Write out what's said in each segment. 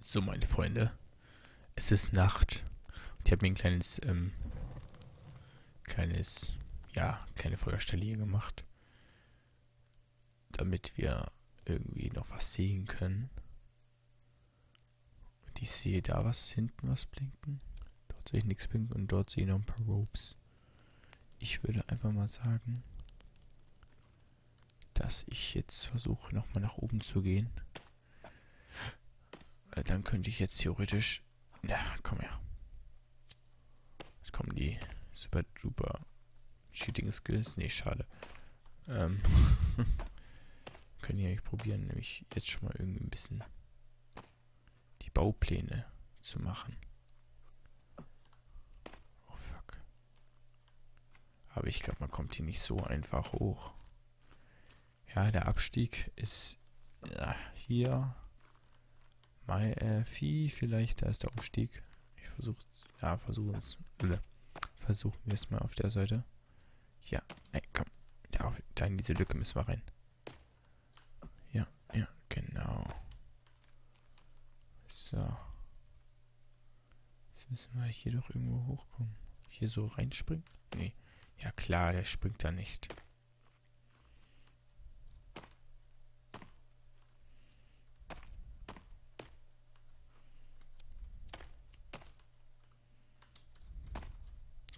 So, meine Freunde, es ist Nacht. Und ich habe mir ein kleine Feuerstelle hier gemacht, damit wir irgendwie noch was sehen können. Und ich sehe da hinten was blinken. Dort sehe ich nichts blinken und dort sehe ich noch ein paar Ropes. Ich würde einfach mal sagen, dass ich jetzt versuche, nochmal nach oben zu gehen. Weil dann könnte ich jetzt theoretisch... Ja, komm her. Jetzt kommen die super duper Cheating Skills. Nee, schade. Können hier nicht probieren, nämlich jetzt schon mal irgendwie ein bisschen die Baupläne zu machen. Oh fuck. Aber ich glaube, man kommt hier nicht so einfach hoch. Ja, der Abstieg ist hier. Vielleicht, da ist der Aufstieg. Ich versuche versuchen wir es mal auf der Seite. Ja, nein, komm. Da in diese Lücke müssen wir rein. Ja, genau. So. Jetzt müssen wir hier doch irgendwo hochkommen. Hier so reinspringen? Nee. Ja klar, der springt da nicht.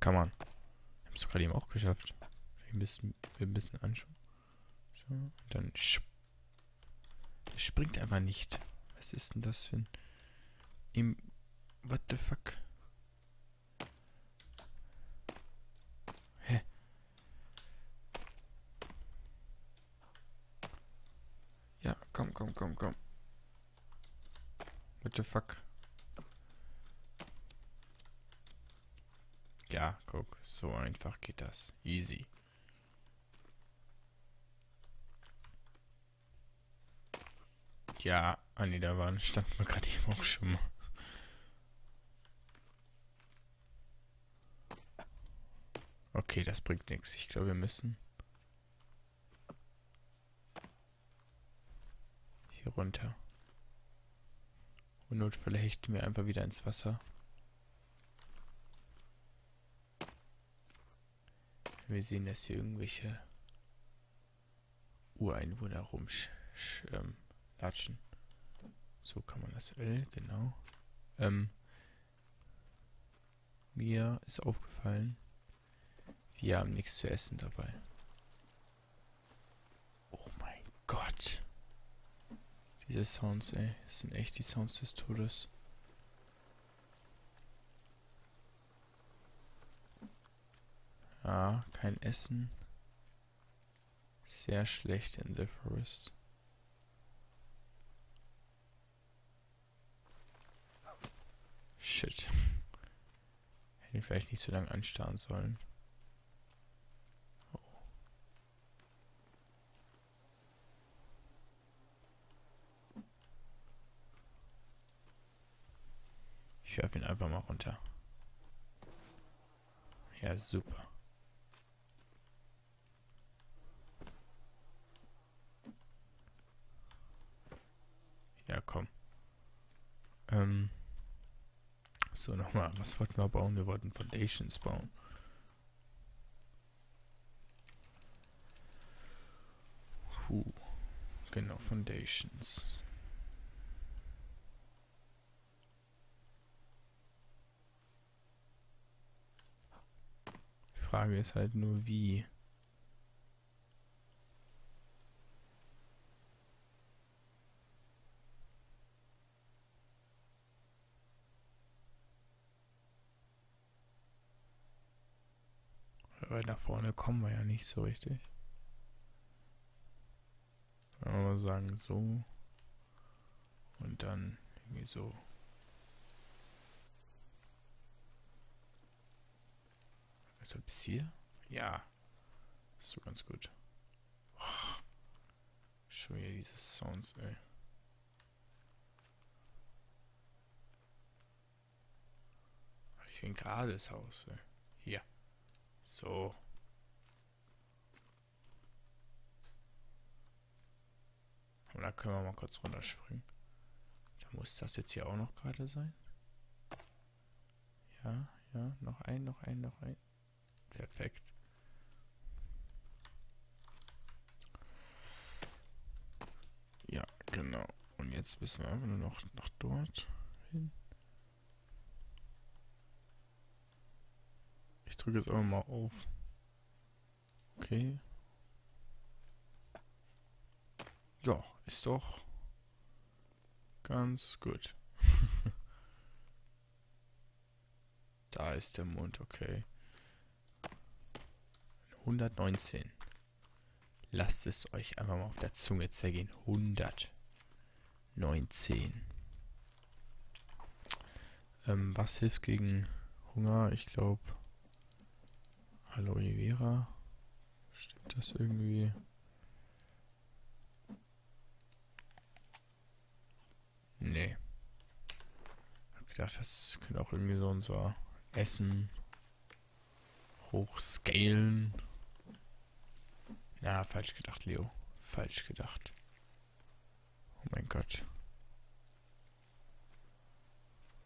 Kann man. Wir haben es gerade eben auch geschafft. Ein bisschen anschauen. So, und dann springt einfach nicht. Was ist denn das für ein... What the fuck? Hä? Ja, komm. What the fuck? Ja, guck. So einfach geht das. Easy. Ja, nee, standen wir gerade eben auch schon mal. Okay, das bringt nichts. Ich glaube, wir müssen hier runter. Und Notfälle hechten wir einfach wieder ins Wasser. Wir sehen, dass hier irgendwelche Ureinwohner latschen. So kann man das L, genau. Mir ist aufgefallen, wir haben nichts zu essen dabei. Oh mein Gott. Diese Sounds, ey. Das sind echt die Sounds des Todes. Ja, kein Essen. Sehr schlecht in the forest. Shit. Hätte ich vielleicht nicht so lange anstarren sollen. Oh. Ich werfe ihn einfach mal runter. Ja, super. Ja, komm. So, nochmal. Was wollten wir bauen? Wir wollten Foundations bauen. Genau, Foundations. Die Frage ist halt nur, wie. Weil nach vorne kommen wir ja nicht so richtig. Wenn wir mal sagen, so. Und dann irgendwie so. Also bis hier? Ja. Ist so ganz gut. Oh, schon wieder diese Sounds, ey. Ich will ein gerades Haus, ey. Hier. So. Und da können wir mal kurz runterspringen. Da Muss das jetzt hier auch noch gerade sein? Ja, ja, noch ein, noch ein, noch ein. Perfekt. Ja, genau. Und jetzt müssen wir einfach nur noch nach dort hin. Ich drücke jetzt einfach mal auf. Okay. Ja, ist doch ganz gut. Da ist der Mond, okay. 119. Lasst es euch einfach mal auf der Zunge zergehen. 119. Was hilft gegen Hunger? Ich glaube Aloe Vera. Stimmt das irgendwie? Nee. Ich hab gedacht, das könnte auch irgendwie so unser Essen hochscalen. Na, falsch gedacht, Leo. Falsch gedacht. Oh mein Gott.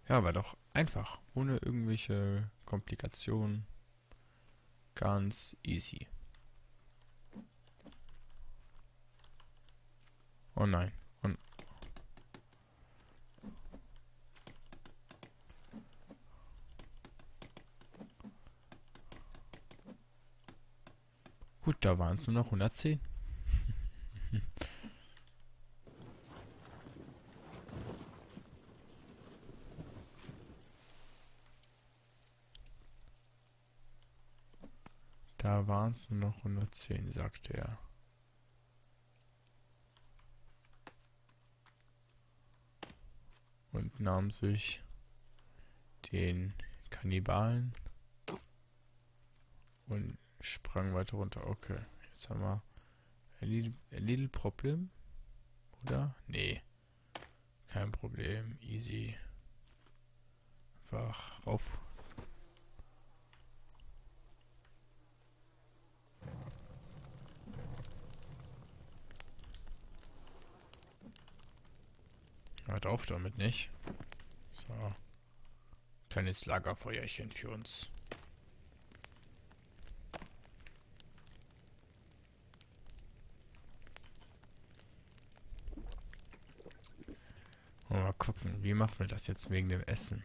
Ja, war doch einfach. Ohne irgendwelche Komplikationen. Ganz easy. Oh nein. Und gut, da waren es nur noch 110. Da waren es nur noch 110, sagte er. Und nahm sich den Kannibalen und sprang weiter runter. Okay, jetzt haben wir a little problem, oder? Nee, kein Problem, easy. Einfach rauf. Hört auf damit nicht. So. Kleines Lagerfeuerchen für uns. Mal gucken, wie machen wir das jetzt wegen dem Essen?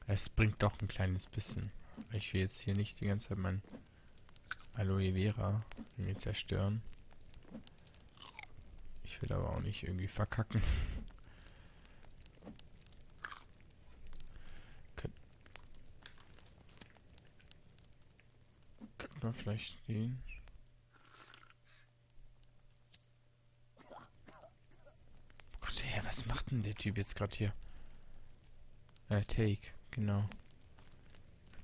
Es bringt doch ein kleines bisschen. Ich will jetzt hier nicht die ganze Zeit mein Aloe Vera mir zerstören. Ich will aber auch nicht irgendwie verkacken. Könnten wir vielleicht gehen? Gott, hey, was macht denn der Typ jetzt gerade hier? Take, genau.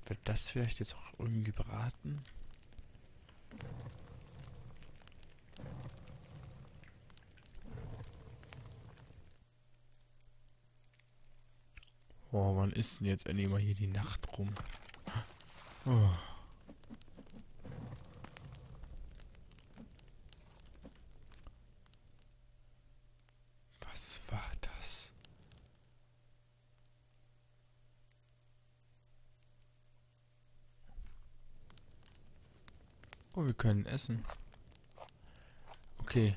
Wird das vielleicht jetzt auch irgendwie beraten? Oh, wann ist denn jetzt endlich mal hier die Nacht rum? Oh. Was war das? Oh, wir können essen. Okay.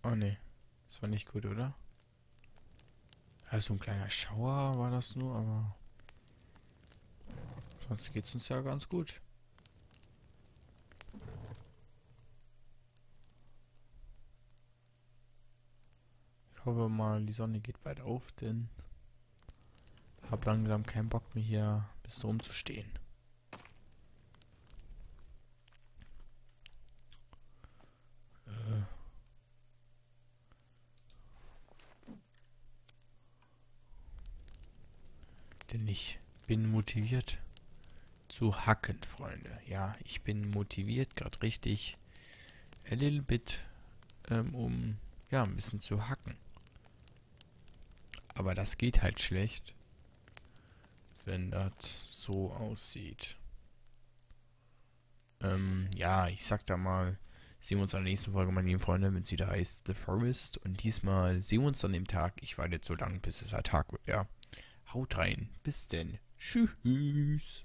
Oh ne. Das war nicht gut, oder? Ja, so ein kleiner Schauer war das nur, aber sonst geht's uns ja ganz gut. Ich hoffe mal, die Sonne geht bald auf, denn hab langsam keinen Bock mehr hier bis rumzustehen. Denn ich bin motiviert zu hacken, Freunde. Ja, ich bin motiviert, gerade richtig a little bit, um ja ein bisschen zu hacken. Aber das geht halt schlecht, wenn das so aussieht. Ja, ich sag da mal, sehen wir uns in der nächsten Folge, meine lieben Freunde, wenn es wieder heißt The Forest. Und diesmal sehen wir uns dann im Tag. Ich warte jetzt so lange, bis es halt Tag wird, ja. Haut rein. Bis denn. Tschüss.